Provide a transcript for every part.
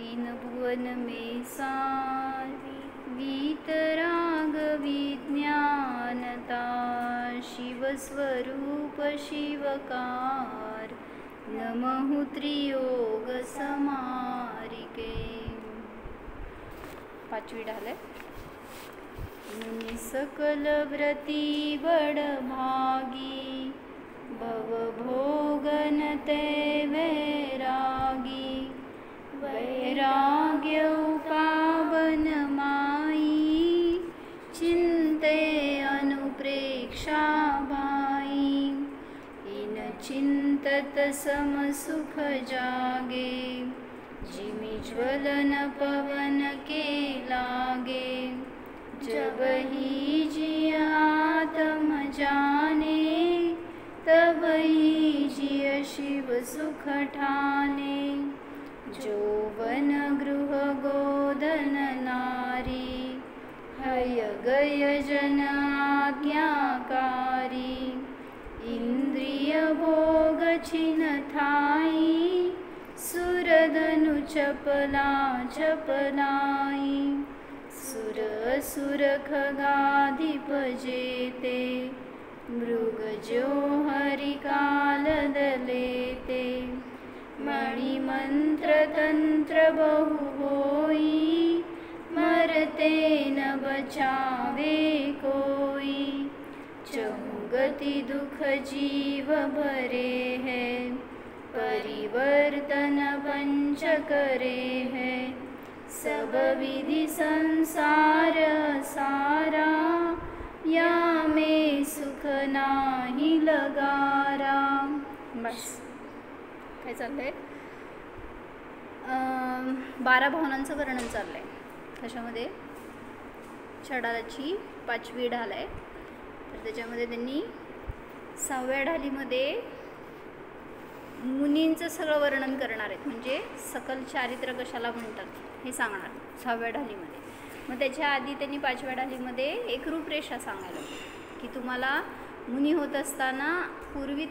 तीन भुवन में सारी वीतराग विज्ञानता शिवस्वरूप शिवकार नमः त्रियोग समारिके। पाचवी ढाले मुनि सकल व्रती बड़भागी भवभोगन ते वैरागी वैराग्य पावन माई चिंते अनुप्रेक्षा भाई इन चिंतत सम सुख जागे जिमि ज्वलन पवन के लागे जब ही जिय आत्म जाने तब ही जिय शिव सुख ठाने। जो वन गृह गोधन नारी हय गय जन आज्ञाकारी इंद्रिय भोग छिन थाई सुरधनु चपला चपलाई सुर असुर खगाधिप जेते मृग जो हरि काल दलेते मणि मंत्र तंत्र बहु होई मरते न बचावे कोई चहुगति दुख जीव भरे है परिवर्तन पंच करे है सब विधि संसार सारा या में सुख नाही लगारा। बस काय चाललंय 12 भावनांचं वर्णन चाललंय त्याच्यामध्ये षडाची पाचवी ढाल आहे तर त्याच्यामध्ये त्यांनी 6व्या ढालीमध्ये मुनींचं सगळं वर्णन करणार आहेत म्हणजे सकल चारित्र्य कशाला म्हणतात हे सांगणार 6व्या ढालीमध्ये। मग त्याच्या आधी त्यांनी 5व्या ढालीमध्ये एक रूपरेषा सांगायला की तुम्हाला मुनी होत असताना पूर्वी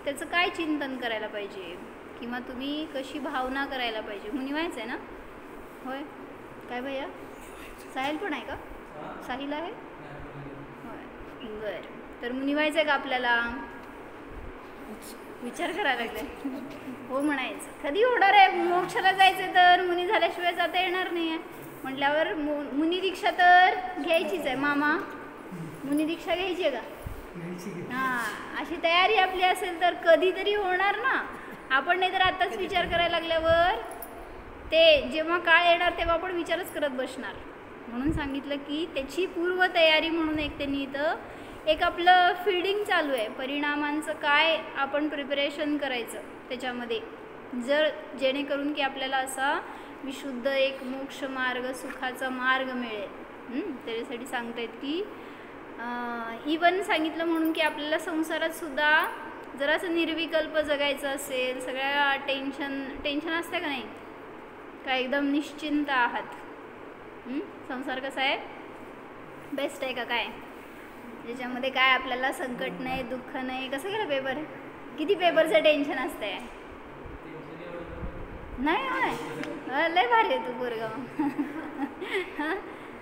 त्याचं काय चिंतन करायला पाहिजे किंवा तुम्ही कशी भावना करायला पाहिजे। मुनी व्हायचं आहे ना? होय काय भैया? साहिल पण आहे का? साहिल आहे होय बरं तर मुनी व्हायचं आहे का आपल्याला? विचार करायला लागले हो म्हणायचं। कधी होणार आहे? मोक्षाला जायचं तर मुनी झाल्याशिवाय जाता येणार नाही आहे म्हटल्यावर मुनी दीक्षा तर घ्यायचीच आहे। मामा मुनी दीक्षा घ्यायची आहे का? हां अशी तयारी आपली असेल तर कधीतरी होणार ना। आपण नाही तर आत्ताच विचार करायला लागल्यावर ते जेव्हा काय येणार तेव्हा आपण विचारच करत बसणार। म्हणून सांगितलं की त्याची पूर्वतयारी म्हणून एक त्यांनी इथं एक आपलं फीडिंग चालू आहे परिणामांचं काय आपण प्रिपरेशन करायचं त्याच्यामध्ये जर जेणेकरून की आपल्याला असा विशुद्ध एक मोक्ष मार्ग सुखाचा मार्ग मिळेल। त्याच्यासाठी सांगतायत की इवन सांगितलं म्हणून की आपल्याला संसारात सुद्धा जरासं निर्विकल्प जगायचं असेल सगळ्या टेन्शन असते का नाही का एकदम निश्चिंत आहात संसार कसा आहे बेस्ट आहे का काय ज्याच्यामध्ये काय आपल्याला संकट नाही दुःख नाही। कसं गेलं पेपर? किती पेपरचं टेन्शन असतंय? नाही होय लय भारी आहे तू पोरगाव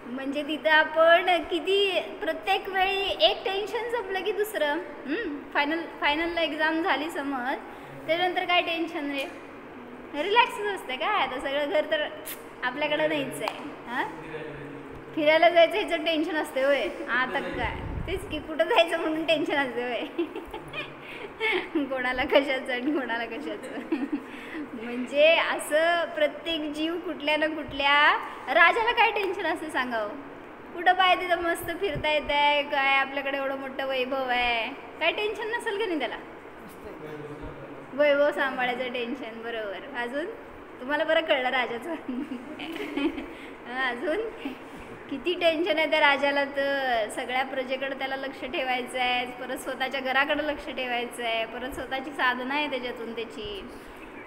म्हणजे तिथं आपण किती प्रत्येक वेळी एक टेन्शन संपलं की दुसरं फायनलला एक्झाम झाली समज त्यानंतर काय टेन्शन रे रिलॅक्सच असते काय आता सगळं घर तर आपल्याकडं नाहीच आहे। हां फिरायला जायचं ह्याचं टेन्शन असते होय आता काय तेच की कुठं जायचं म्हणून टेन्शन असते होय कोणाला कशाचं आणि कोणाला कशाचं म्हणजे असं प्रत्येक जीव कुठल्या ना कुठल्या राजाला काय टेन्शन असते सांगावं कुठं पाहिजे तिथं मस्त फिरता येत आहे काय आपल्याकडे एवढं मोठं वैभव आहे काय टेन्शन नसेल का नाही त्याला? वैभव सांभाळायचं टेन्शन बरोबर। अजून तुम्हाला बरं कळलं राजाचं अजून किती टेन्शन आहे त्या राजाला तर सगळ्या प्रजेकडे त्याला लक्ष ठेवायचं आहे परत स्वतःच्या घराकडे लक्ष ठेवायचं आहे परत स्वतःची साधना आहे त्याच्यातून त्याची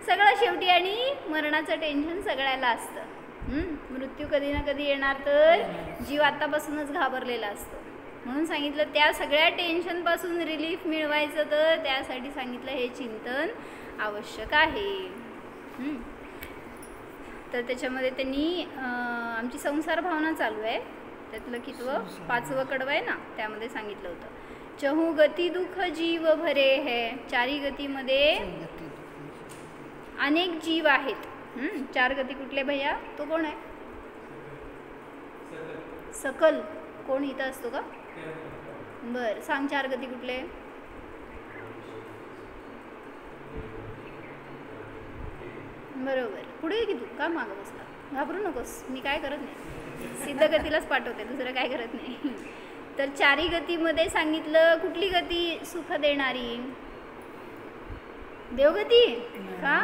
सगळं शेवटी आणि मरणाचं टेन्शन सगळ्याला असतं। मृत्यू कधी ना कधी येणार तर जीव आतापासूनच घाबरलेला असतो म्हणून सांगितलं त्या सगळ्या टेन्शनपासून रिलीफ मिळवायचं तर त्यासाठी सांगितलं हे चिंतन आवश्यक आहे। तर त्याच्यामध्ये त्यांनी आमची संसार भावना चालू आहे, त्यातलं कितवं 5वं कडवं आहे ना, त्यामध्ये सांगितलं होतं चहू गती दुःख जीव भरे है. चारी गतीमध्ये अनेक जीव आहेत. 4 गती कुठले भैया? तो कोण आहे? सकल. कोण इथं असतो का? बर, सांग 4 गती कुठले? बरोबर. पुढे ये की तू का मागं बसला? घाबरू नकोस, मी काय करत नाही, सिद्ध गतीलाच पाठवते, दुसरं काय करत नाही. तर 4 गतीमध्ये सांगितलं कुठली गती सुख देणारी? देवगती का?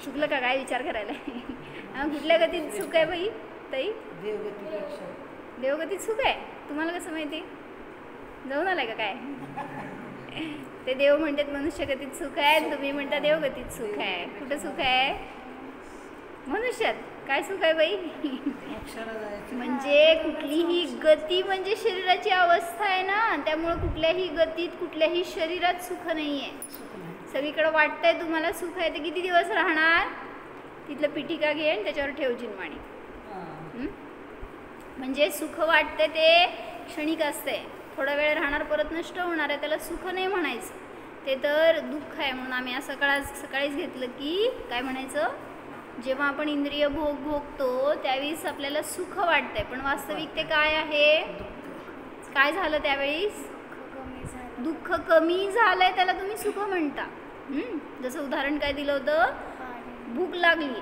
चुकलं का काय विचार करायला? कुठल्या गतीत सुख आहे बाई ताई? देवगतीत सुख आहे. तुम्हाला कसं माहिती? जाऊन आलाय का काय? ते देव म्हणतात मनुष्य गतीत सुख आहे, तुम्ही म्हणता देवगतीत सुख आहे. कुठं सुख आहे? मनुष्यात. काय सुख आहे बाई? म्हणजे कुठलीही गती म्हणजे शरीराची अवस्था आहे ना, त्यामुळे कुठल्याही गतीत कुठल्याही शरीरात सुख नाही आहे. सगळीकडे वाटतंय तुम्हाला सुख आहे, ते किती दिवस राहणार? तिथलं पिठिका घे आणि त्याच्यावर ठेव जिनवाणी. म्हणजे सुख वाटते ते क्षणिक असते, थोडा वेळ राहणार, परत नष्ट होणार आहे, त्याला सुख नाही म्हणायचं, ते तर दुःख आहे. म्हणून आम्ही असं सकाळीच घेतलं की काय म्हणायचं, जेव्हा आपण इंद्रिय भोगतो त्यावेळेस आपल्याला सुख वाटतंय, पण वास्तविक ते काय आहे? काय झालं त्यावेळेस? दुःख कमी झालंय, त्याला तुम्ही सुख म्हणता. जसं उदाहरण काय दिलं होतं, भूक लागली,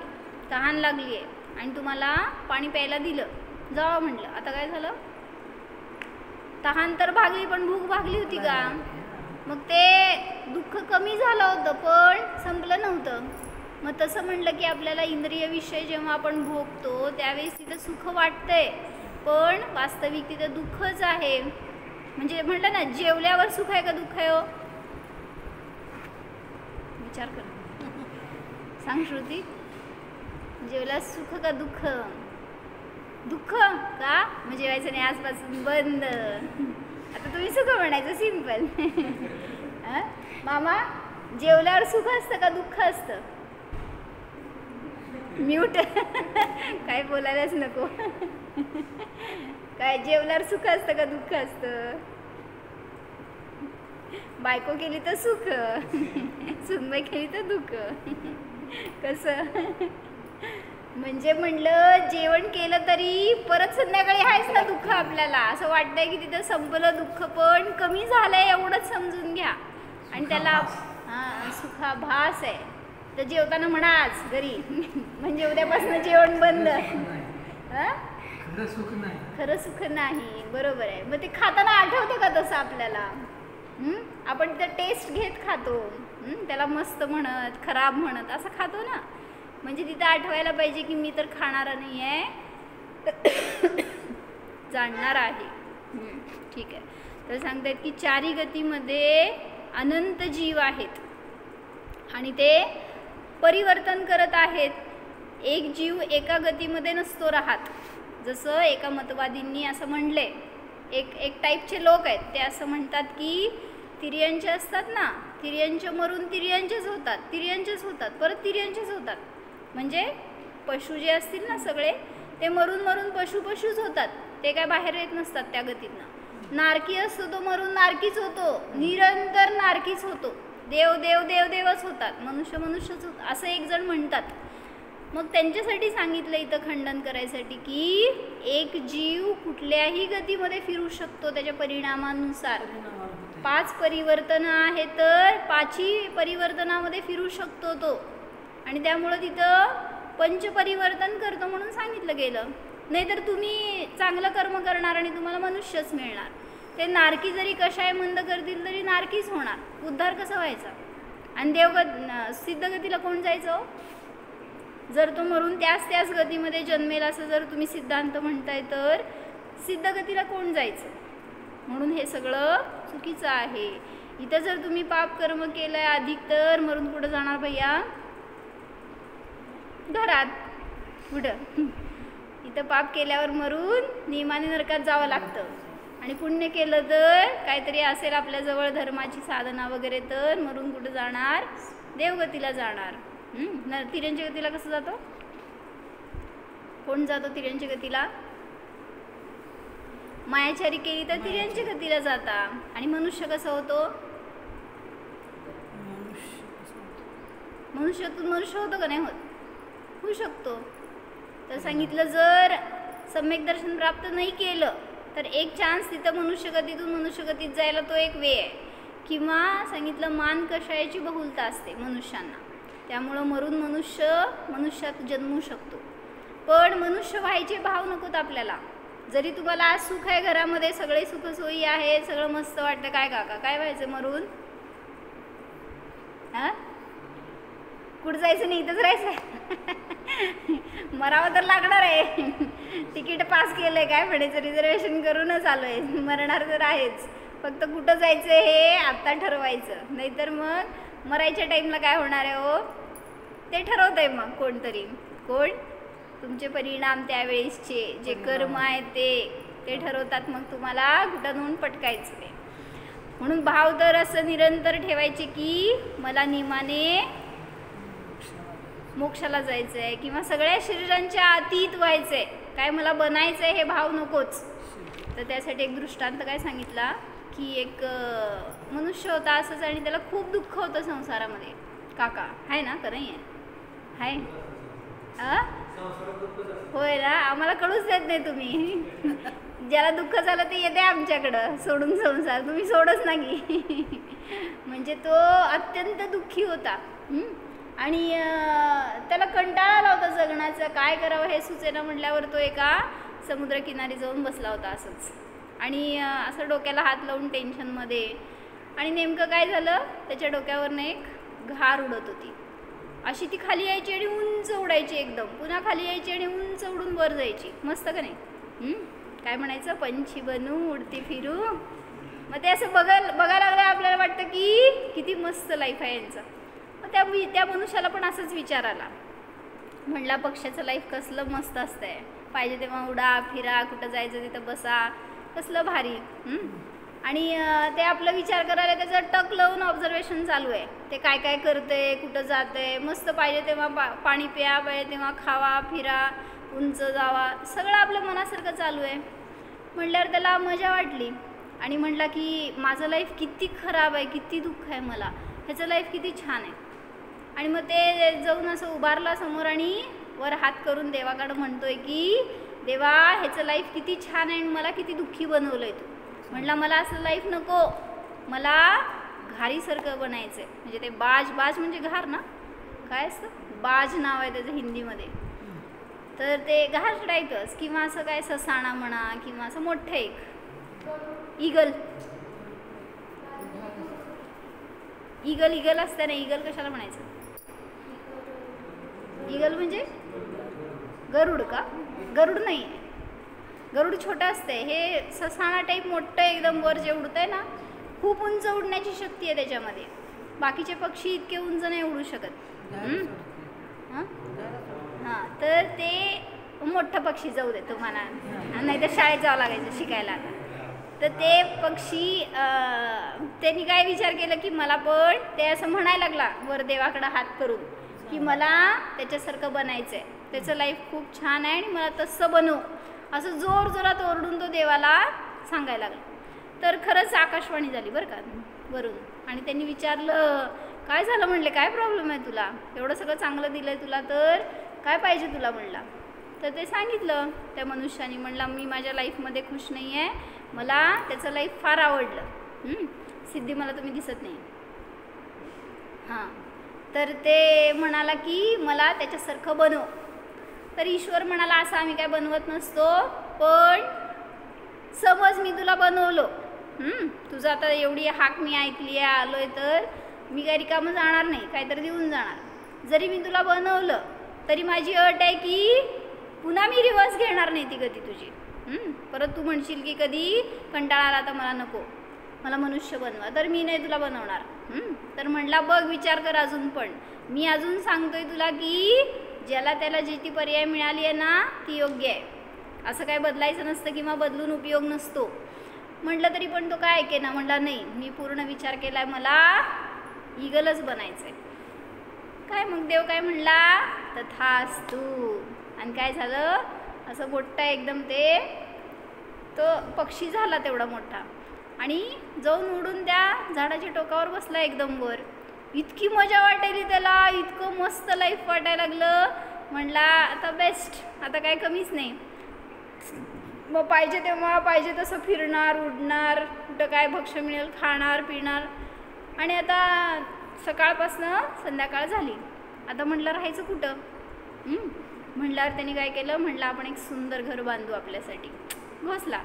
तहान लागली आहे आणि तुम्हाला पाणी प्यायला दिलं, जावं म्हटलं, आता काय झालं? तहान तर भागली पण भूक भागली होती का? मग ते दुःख कमी झालं होतं पण संपलं नव्हतं. मग तसं म्हणलं की आपल्याला इंद्रिय विषय जेव्हा आपण भोगतो त्यावेळेस तिथं सुख वाटतंय, पण वास्तविक तिथं दुःखच आहे. म्हणजे म्हटलं ना, जेवल्यावर सुख आहे का दुःख आहे? हो, विचार कर, सांग श्रुती, जेवल्यावर सुख का दुःख? दुःख का? मग जेवायचं नाही आजपासून बंद. आता तुम्ही सुख म्हणायचं, सिंपल. मामा, जेवल्यावर सुख असतं का दुःख असतं? म्यूट. काय बोलायलाच नको. काय जेवल्यावर सुख असतं का दुःख असतं? बायको केली तर सुख, सुनबाई केली तर दुःख. कसं? म्हणजे म्हणलं जेवण केलं तरी परत संध्याकाळी आहेच ना दुःख आपल्याला. असं वाटतंय की तिथं संपलं दुःख, पण कमी झालंय एवढंच समजून घ्या. आणि त्याला सुखाभास आहे. तर जेवताना म्हणा आज घरी, म्हणजे उद्यापासून जेवण बंद. खरं सुख नाही. बरोबर आहे. मग ते खाताना आठवतं का तसं आपल्याला? आपण तिथं टेस्ट घेत खातो, त्याला मस्त म्हणत, खराब म्हणत असं खातो ना. म्हणजे तिथं आठवायला पाहिजे की मी तर खाणारा नाही आहे, जाणणार आहे. ठीक आहे. तर सांगतायत की 4 गतीमध्ये अनंत जीव आहेत आणि ते परिवर्तन करत आहेत. एक जीव एका गतीमध्ये नसतो राहत. जसं एका मतवादींनी असं म्हणले, एक टाईपचे लोक आहेत, ते असं म्हणतात की तिर्यांचे असतात ना, तिर्यांचे मरून तिर्यांचेच होतात, परत तिर्यांचेच होतात. म्हणजे पशु जे असतील ना सगळे, ते मरून मरून पशूच होतात, ते काय बाहेर येत नसतात त्या गतीतनं. नारकी असतो तो मरून नारकीच होतो, निरंतर नारकीच होतो. देव देव देव देवच होतात, मनुष्य मनुष्यच होत, असं एक जण म्हणतात. मग त्यांच्यासाठी सांगितलं इथं खंडन करायसाठी की एक जीव कुठल्याही गतीमध्ये फिरू शकतो त्याच्या परिणामानुसार. 5 परिवर्तनं आहेत, तर 5ही परिवर्तनामध्ये फिरू शकतो तो. आणि त्यामुळं तिथं पंचपरिवर्तन करतो म्हणून सांगितलं गेलं. नाहीतर तुम्ही चांगलं कर्म करणार आणि तुम्हाला मनुष्यच मिळणार. ते नारकी जरी कशाय मंद करतील तरी नारकीच होणार. उद्धार कसा व्हायचा? आणि सिद्धगतीला कोण जायचं? जर तो मरून त्याच गतीमध्ये जन्मेल असं जर तुम्ही सिद्धांत म्हणताय, तर सिद्धगतीला कोण जायचं? म्हणून हे सगळं चुकीचं आहे. इथं जर तुम्ही पाप कर्म केलंय अधिक, तर मरून कुठं जाणार भैया? घरात. कुठं? इथं पाप केल्यावर मरून नियमाने नरकात जावं लागतं. आणि पुण्य केलं तर काहीतरी असेल आपल्याजवळ धर्माची साधना वगैरे, तर मरून कुठं जाणार? देवगतीला जाणार. तिर्यंच्या गतीला कसं जातो? कोण जातो तिर्यंच्या गतीला? मायाचारी केली तर तिर्यंच्या गतीला जाता. आणि मनुष्य कसं होतो? मनुष्यातून मनुष्य होतो का नाही होत? होऊ शकतो. तर सांगितलं जर सम्यक दर्शन प्राप्त नाही केलं तर एक चान्स तिथं मनुष्यगतीतून मनुष्यगतीत जायला तो एक वे आहे. किंवा सांगितलं मान कषायाची बहुलता असते मनुष्यांना, त्यामुळं मरून मनुष्यात जन्मू शकतो. पण मनुष्य व्हायचे भाव नकोत आपल्याला. जरी तुम्हाला आज सुख आहे, घरामध्ये सगळे सुखसोयी आहे, सगळं मस्त वाटतं, काय काका काय व्हायचं मरून? कुठं जायचं नाही, इथंच राहायचं. मरावं तर लागणार आहे. तिकीट पास केलंय, काय म्हणायचं, रिझर्वेशन करूनच आलोय. मरणार तर आहेच, फक्त कुठं जायचं हे आत्ता ठरवायचं. नाहीतर मग मरायच्या टाईमला काय होणार आहे हो ते ठरवत आहे मग कोणतरी. कोण? तुमचे परिणाम त्यावेळेसचे जे कर्म आहेत ते ठरवतात मग तुम्हाला कुठं नेऊन पटकायचं ते. म्हणून भाव तर असं निरंतर ठेवायचे की मला नियमाने मोक्षाला जायचं आहे किंवा सगळ्या शरीरांच्या अतीत व्हायचं आहे, काय मला बनायचं आहे हे भाव नकोच. तर त्यासाठी एक दृष्टांत काय सांगितला की एक मनुष्य होता असंच आणि त्याला खूप दुःख होतं संसारामध्ये. काका आहे ना? का नाही आहे? होय ना, आम्हाला कळूच देत नाही तुम्ही. ज्याला दुःख झालं ते येते आमच्याकडं सोडून संसार, तुम्ही सोडच नाही. म्हणजे तो अत्यंत दुःखी होता आणि त्याला कंटाळा आला होता जगण्याचा, काय करावं हे सुचेना. म्हटल्यावर तो एका समुद्रकिनारी जाऊन बसला होता असंच, आणि असं डोक्याला हात लावून टेन्शनमध्ये. आणि नेमकं काय झालं, त्याच्या डोक्यावरनं एक घार उडत होती. अशी ती खाली यायची आणि उंच उडायची एकदम, पुन्हा खाली यायची आणि उंच उडून वर जायची. मस्त का नाही? काय म्हणायचं, पंछी बनू उडती फिरू. मग ते असं बघायला लागलं आपल्याला वाटतं की किती मस्त लाईफ आहे यांचं. मग त्या मनुष्याला पण असंच विचार आला. म्हणला पक्ष्याचं लाईफ कसलं मस्त असतंय, पाहिजे तेव्हा उडा फिरा, कुठं जायचं तिथं बसा, कसलं भारी. आणि ते आपलं विचार करायला त्याचं टक लावून ऑब्झर्वेशन चालू आहे. ते काय काय करते, कुठं जाते, मस्त पाहिजे तेव्हा पाणी प्या, पाहिजे तेव्हा खावा फिरा, उंच जावा, सगळं आपल्या मनासारखं चालू आहे. म्हटल्यावर त्याला मजा वाटली आणि म्हटला की माझं लाईफ किती खराब आहे, किती दुःख आहे मला, ह्याचं लाईफ किती छान आहे. आणि मग ते जाऊन असं उभारला समोर आणि वर हात करून देवाकडं म्हणतोय की देवा ह्याचं लाईफ किती छान आहे आणि मला किती दुःखी बनवलं आहे तू. म्हटलं मला असं लाईफ नको, मला घारीसारखं बनायचं आहे. म्हणजे ते बाज म्हणजे घार ना, काय असतं, बाज नाव आहे त्याचं हिंदीमध्ये. तर ते घार टाईपच किंवा असं काय ससाणा म्हणा किंवा असं मोठं एक इगल असतं ना. इगल कशाला म्हणायचं? इगल म्हणजे गरुड का? गरुड नाही, गरुड छोटं असते. हे ससाणा टाईप मोठं एकदम वर जे उडतंय ना, खूप उंच उडण्याची शक्ती आहे त्याच्यामध्ये. बाकीचे पक्षी इतके उंच नाही उडू शकत. हां, तर ते मोठं पक्षी जाऊ दे तुम्हाला, नाही तर शाळेत जावं लागायचं शिकायला. आता तर ते पक्षी त्यांनी काय विचार केलं की मला पण ते असं म्हणायला लागला वर देवाकडं हात करून की मला त्याच्यासारखं बनायचं आहे, त्याचं लाईफ खूप छान आहे आणि मला तसं बनव, असं जोर जोरात ओरडून तो देवाला सांगायला लागला. तर खरंच आकाशवाणी झाली बरं का वरून. आणि त्यांनी विचारलं काय झालं, म्हणले काय प्रॉब्लेम आहे तुला, एवढं सगळं चांगलं दिलं आहे तुला, तर काय पाहिजे तुला म्हणला. तर ते सांगितलं त्या मनुष्याने. म्हणला मी माझ्या लाईफमध्ये खुश नाही आहे, मला त्याचं लाईफ फार आवडलं. सिद्धी मला तुम्ही दिसत नाही. हां, तर ते म्हणाला की मला त्याच्यासारखं बनव. तर ईश्वर म्हणाला असं आम्ही काय बनवत नसतो, पण समज मी तुला बनवलो, तुझं आता एवढी हाक मी ऐकली आहे, आलोय, तर मी काही रिकामं जाणार नाही, काहीतरी देऊन जाणार. जरी मी तुला बनवलं तरी माझी अट आहे की पुन्हा मी रिवर्स घेणार नाही ती गती तुझी. परत तू म्हणशील की कधी कंटाळा आला तर मला नको, मला मनुष्य बनवा, तर मी नाही तुला बनवणार. तर म्हणला बघ विचार कर अजून, पण मी अजून सांगतोय तुला की ज्याला त्याला जी ती पर्याय मिळाली आहे ना ती योग्य आहे. असं काय बदलायचं नसतं किंवा बदलून उपयोग नसतो. म्हटलं तरी पण तो काय ऐके ना. म्हटला नाही, मी पूर्ण विचार केला आहे, मला ईगलच बनायचं आहे. काय मग देव काय म्हणला, तथास्तु. आणि काय झालं, असं मोठा एकदम ते तो पक्षी झाला तेवढा मोठा आणि जाऊन उडून त्या झाडाच्या टोकावर बसला एकदम वर. इतकी मजा वाटायली त्याला, इतकं मस्त लाईफ वाटायला लागलं. म्हणला आता बेस्ट, आता काय कमीच नाही. मग पाहिजे तेव्हा पाहिजे तसं फिरणार, उडणार, कुठं काय भक्ष्य मिळेल खाणार पिणार. आणि आता सकाळपासनं संध्याकाळ झाली, आता म्हटलं राहायचं कुठं. म्हटल्यावर त्यांनी काय केलं, म्हटलं आपण एक सुंदर घर बांधू आपल्यासाठी. घोसला.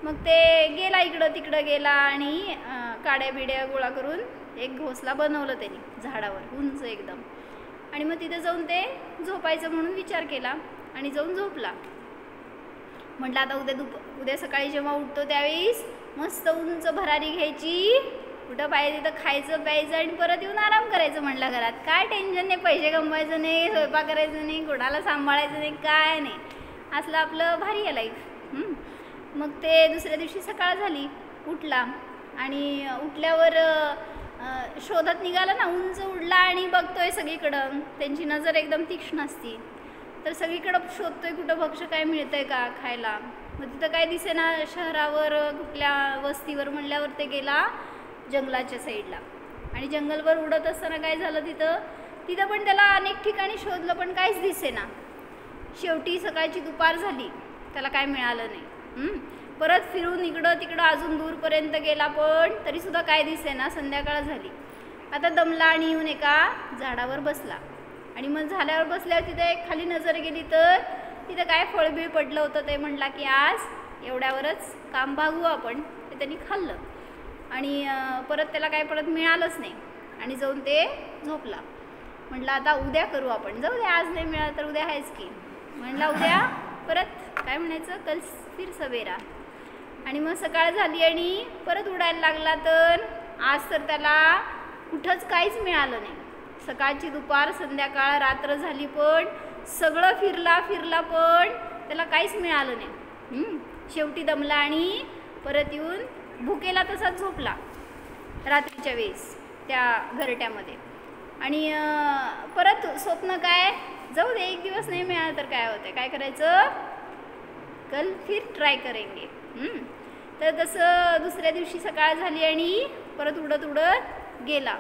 मग ते गेला इकडं तिकडं गेला आणि काड्या बिड्या गोळा करून एक घोसला बनवलं त्यांनी झाडावर उंच एकदम. आणि मग तिथे जाऊन ते झोपायचं म्हणून विचार केला आणि जाऊन झोपला. म्हटलं आता उद्या सकाळी जेव्हा उठतो त्यावेळेस मस्त उंच भरारी घ्यायची, कुठं पाहिजे तिथं खायचं प्यायचं आणि परत येऊन आराम करायचं. म्हटलं घरात काय टेन्शन नाही, पैसे कमवायचं नाही, स्वयंपाक करायचं नाही, कोणाला सांभाळायचं नाही, काय नाही. असलं आपलं भारी आहे लाईफ. मग ते दुसऱ्या दिवशी सकाळ झाली, उठला आणि उठल्यावर शोधत निघाला ना, उंच उडला आणि बघतोय सगळीकडं. त्यांची नजर एकदम तीक्ष्ण असती, तर सगळीकडं शोधतोय कुठं भक्ष्य काय मिळतंय का खायला. मग तिथं काय दिसेना शहरावर कुठल्या वस्तीवर. म्हणल्यावर ते गेला जंगलाच्या साईडला आणि जंगलवर उडत असताना काय झालं, तिथं पण त्याला अनेक ठिकाणी शोधलं पण काहीच दिसेना. शेवटी सकाळची दुपार झाली, त्याला काय मिळालं नाही. परत फिरून इकडं तिकडं अजून दूरपर्यंत गेला पण तरीसुद्धा काय दिसेना. संध्याकाळ झाली, आता दमला आणि येऊन एका झाडावर बसला. आणि मग झाल्यावर बसल्यावर तिथे एक खाली नजर गेली तर तिथं काय फळबीळ पडलं होतं. ते म्हटला की आज एवढ्यावरच काम भागू आपण. ते त्यांनी खाल्लं आणि परत त्याला काय परत मिळालंच नाही आणि जाऊन ते झोपला. म्हटलं आता उद्या करू आपण, जाऊ दे आज नाही मिळालं तर उद्या आहेच की. म्हटलं उद्या परत काय म्हणायचं, कल फिर सवेरा. आणि मग सकाळ झाली आणि परत उडायला लागला. तर आज तर त्याला कुठंच काहीच मिळालं नाही. सकाळची दुपार संध्याकाळ रात्र झाली पण सगळं फिरला पण त्याला काहीच मिळालं नाही. शेवटी दमला आणि परत येऊन भुकेला तसाच झोपला रात्रीच्या वेळेस त्या घरट्यामध्ये. आणि परत स्वप्न काय, जाऊ दे एक दिवस नाही मिळालं तर काय होतं, काय करायचं, कल फिर ट्राय करेंगे. तर तसं दुसऱ्या दिवशी सकाळ झाली आणि परत उडत गेला.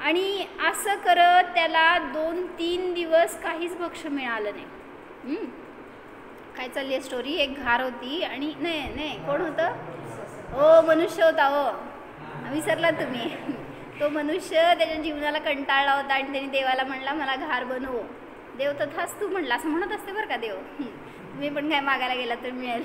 आणि असं करत त्याला 2-3 दिवस काहीच भक्ष्य मिळालं नाही. काय चालली आहे स्टोरी, एक घार होती आणि नाही कोण होतं, मनुष्य होता. विसरला तुम्ही. तो मनुष्य त्याच्या जीवनाला कंटाळला होता आणि त्याने देवाला म्हणला मला घार बनव. देव तथास्तु म्हणला, असं म्हणत असते बरं का देव. तुम्ही पण काय मागायला गेला तर मिळेल.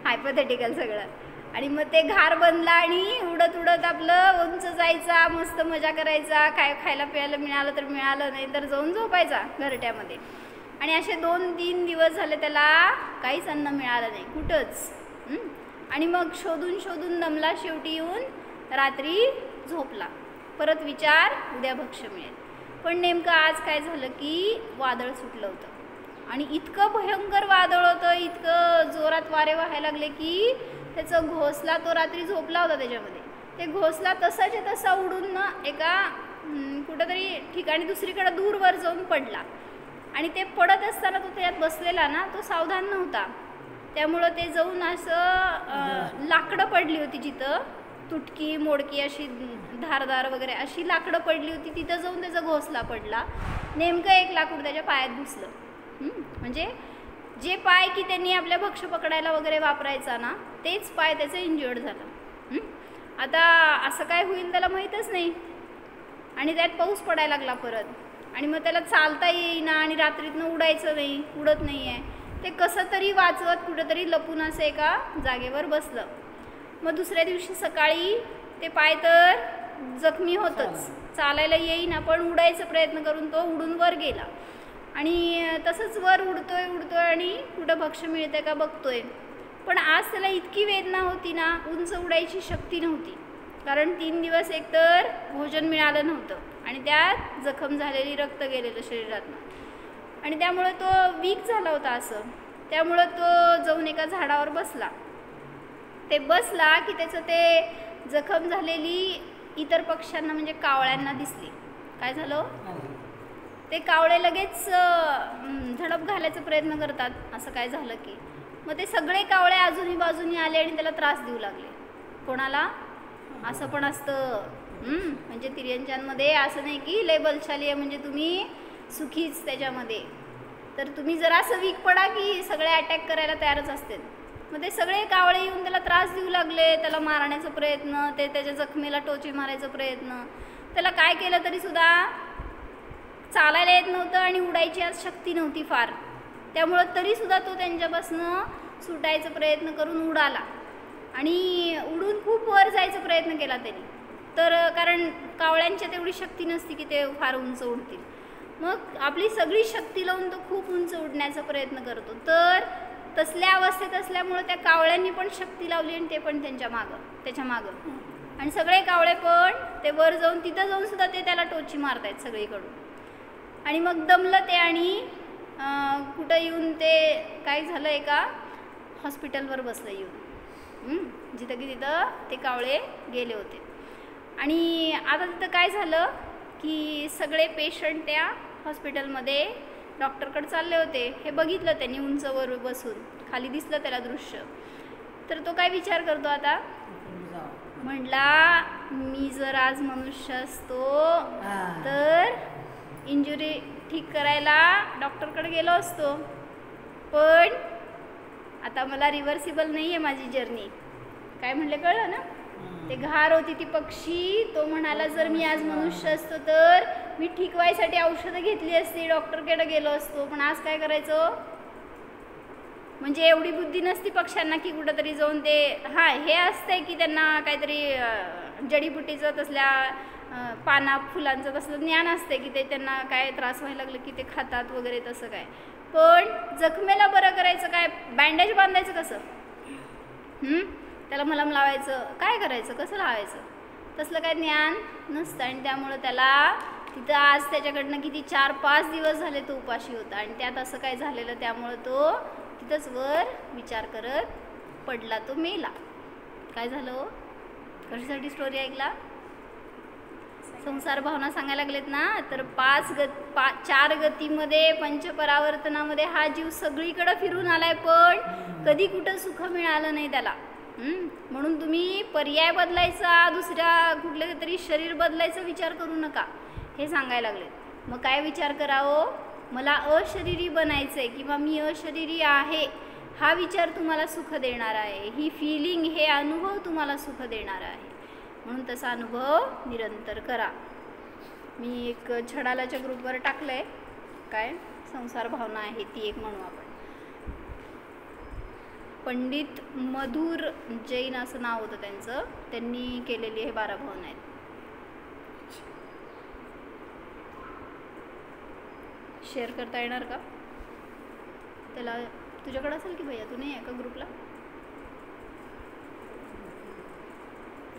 हायपोथेटिकल सगळं. आणि मग ते घार बनला आणि उडत आपलं उंच जायचा, मस्त मजा करायचा. काय खायला प्यायला मिळालं तर मिळालं, नाही तर जाऊन झोपायचा घरट्यामध्ये. आणि असे 2-3 दिवस झाले त्याला काहीच अन्न मिळालं नाही कुठंच. आणि मग शोधून दमला, शेवटी येऊन रात्री झोपला. परत विचार उद्या भक्ष्य मिळेल. पण नेमकं आज काय झालं की वादळ सुटलं होतं आणि इतकं भयंकर वादळ होतं, इतकं जोरात वारे वाहायला लागले की त्याचं घोसला, तो रात्री झोपला होता त्याच्यामध्ये, ते घोसला तसाच्या तसा उडून ना एका कुठंतरी ठिकाणी दुसरीकडे दूरवर जाऊन पडला. आणि ते पडत असताना तो त्यात बसलेला ना, तो सावधान नव्हता. त्यामुळं ते जाऊन असं लाकडं पडली होती जिथं, तुटकी मोडकी अशी धारदार वगैरे अशी लाकडं पडली होती, तिथं जाऊन त्याचा घोसला पडला. नेमकं एक लाकूड त्याच्या पायात घुसलं. म्हणजे जे पाय की त्यांनी आपल्या भक्ष्य पकडायला वगैरे वापरायचा ना, तेच पाय त्याचं इंज्युअर्ड झालं. आता असं काय होईल त्याला माहीतच नाही. आणि त्यात पाऊस पडायला लागला परत. आणि मग त्याला चालता येईना आणि रात्रीतनं उडायचं नाही, उडत नाही आहे. ते कसं तरी वाचवत कुठंतरी लपून असं एका जागेवर बसलं. मग दुसऱ्या दिवशी सकाळी ते पाय तर जखमी होतच, चालायला येईना, पण उडायचा प्रयत्न करून तो उडून वर गेला. आणि तसंच वर उडतोय आणि कुठं भक्ष्य मिळतंय का बघतोय. पण आज त्याला इतकी वेदना होती ना, उंच उडायची शक्ती नव्हती. कारण 3 दिवस एकतर भोजन मिळालं नव्हतं आणि त्यात जखम झालेली, रक्त गेलेलं शरीरातनं. आणि त्यामुळे तो वीक झाला होता असं. त्यामुळं तो जाऊन एका झाडावर बसला. ते बसला की त्याचं ते जखम झालेली इतर पक्ष्यांना म्हणजे कावळ्यांना दिसली. काय झालं, ते कावळे लगेच झडप घालायचा प्रयत्न करतात. असं काय झालं की मग ते सगळे कावळे आजूनी बाजूनी आले आणि त्याला त्रास देऊ लागले. कोणाला? असं पण असतं. म्हणजे तिर्यंचांमध्ये असं नाही की लय बलशाली आहे म्हणजे तुम्ही सुखीच त्याच्यामध्ये. तर तुम्ही जरा असं वीक पडा की सगळे अटॅक करायला तयारच असते. मग ते सगळे कावळे येऊन त्याला त्रास देऊ लागले, त्याला मारण्याचा प्रयत्न, ते त्याच्या जखमेला टोचे मारायचा प्रयत्न. त्याला काय केलं तरी सुद्धा चालायला येत नव्हतं आणि उडायची आज शक्ती नव्हती फार. त्यामुळं तरीसुद्धा तो त्यांच्यापासनं सुटायचा प्रयत्न करून उडाला आणि उडून खूप वर जायचा प्रयत्न केला त्यांनी. तर कारण कावळ्यांच्या तेवढी शक्ती नसती की ते फार उंच उडतील. मग आपली सगळी शक्ती लावून तो खूप उंच उडण्याचा प्रयत्न करतो. तर तसल्या अवस्थेत असल्यामुळं त्या कावळ्यांनी पण शक्ती लावली आणि ते पण त्याच्या मागं आणि सगळे कावळे पण ते वर जाऊन तिथं जाऊन सुद्धा ते त्याला टोची मारतायत सगळीकडून. आणि मग दमलं ते आणि कुठं येऊन ते काय झालं, एका हॉस्पिटलवर बसलं येऊन, जिथं की तिथं ते कावळे गेले होते. आणि आता तिथं काय झालं की सगळे पेशंट त्या हॉस्पिटलमध्ये डॉक्टरकडे चालले होते. हे बघितलं त्यांनी उंचवर बसून, खाली दिसलं त्याला दृश्य. तर तो काय विचार करतो आता, म्हटला मी जर आज मनुष्य असतो तर इंजुरी ठीक करायला डॉक्टरकडे गेलो असतो, पण आता मला रिव्हर्सिबल नाही आहे माझी जर्नी. काय म्हणले कळलं ना, ते घार होती ती पक्षी. तो म्हणाला जर मी आज मनुष्य असतो तर मी ठीक व्हायसाठी औषधं घेतली असती, डॉक्टरकडे गेलो असतो, पण आज काय करायचं. म्हणजे एवढी बुद्धी नसती पक्ष्यांना की कुठंतरी जाऊन ते हे असतंय की त्यांना काहीतरी जडीबुटीचं तसल्या पाना फुलांचं तसलं ज्ञान असते की ते त्यांना काय त्रास व्हायला लागलं की ते खातात वगैरे तसं काय. पण जखमेला बरं करायचं काय, बँडेज बांधायचं कसं, त्याला मलम लावायचं काय करायचं, कसं लावायचं, तसलं काय ज्ञान नसतं. आणि त्यामुळं त्याला तिथं आज त्याच्याकडनं किती 4-5 दिवस झाले तो उपाशी होता. आणि त्यात असं काय झालेलं, त्यामुळं तो तिथंच वर विचार करत पडला, तो मेला. काय झालं, कशासाठी स्टोरी ऐकला, संसार भावना सांगायला लागलेत ना. तर 4 गतीमध्ये पंचपरावर्तनामध्ये हा जीव सगळीकडे फिरून आलाय, पण कधी कुठं सुख मिळालं नाही त्याला. म्हणून तुम्ही पर्याय बदलायचा, दुसऱ्या कुठलं तरी शरीर बदलायचा विचार करू नका, हे सांगायला लागले. मग काय विचार करावं, मला अशरीरी बनायचं आहे किंवा मी अशरीरी आहे, हा विचार तुम्हाला सुख देणार आहे. ही फिलिंग, हे अनुभव तुम्हाला सुख देणार आहे. म्हणून तसा अनुभव निरंतर करा. मी एक छडालाच्या ग्रुपवर टाकलं आहे, काय संसार भावना आहे ती एक म्हणू आपण. पंडित मधुर जैन असं नाव होतं त्यांचं, त्यांनी केलेली हे 12 भावना आहेत. शेअर करता येणार का त्याला, तुझ्याकडे असेल की भैया, तू नाही आहे का ग्रुपला,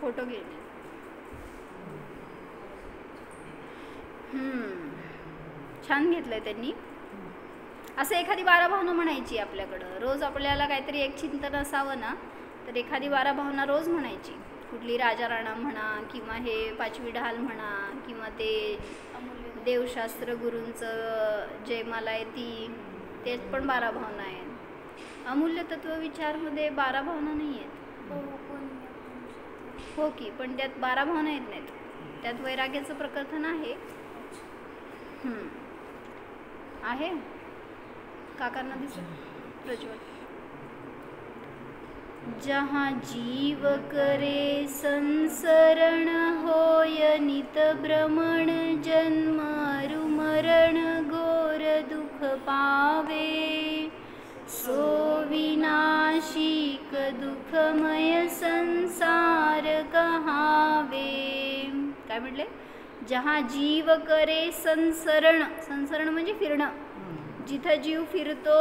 फोटो घे. छान घेतलंय त्यांनी. असं एखादी 12 भावना म्हणायची आपल्याकडं. रोज आपल्याला काहीतरी एक चिंतन असावं ना, तर एखादी 12 भावना रोज म्हणायची. कुठली राजा राणा म्हणा किंवा हे 5वी ढाल म्हणा किंवा ते देवशास्त्र गुरूंचं जयमाला आहे ती, तेच पण 12 भावना आहेत. अमूल्य तत्व विचारमध्ये 12 भावना नाही आहेत. हो की, पण त्यात 12 भावना येत नाहीत. त्यात वैराग्याचं प्रकथन आहे. आहे काकांना दिसत प्रज्वल. जहाँ जीव करे संसरण होय नित भ्रमण जन्म अरुमरण घोर दुख पावे सो विनाशिक दुखमय संसार कहावे. काय म्हटले, जहाँ जीव करे संसरण, संसरण म्हणजे फिरणं, जिथं जीव फिरतो,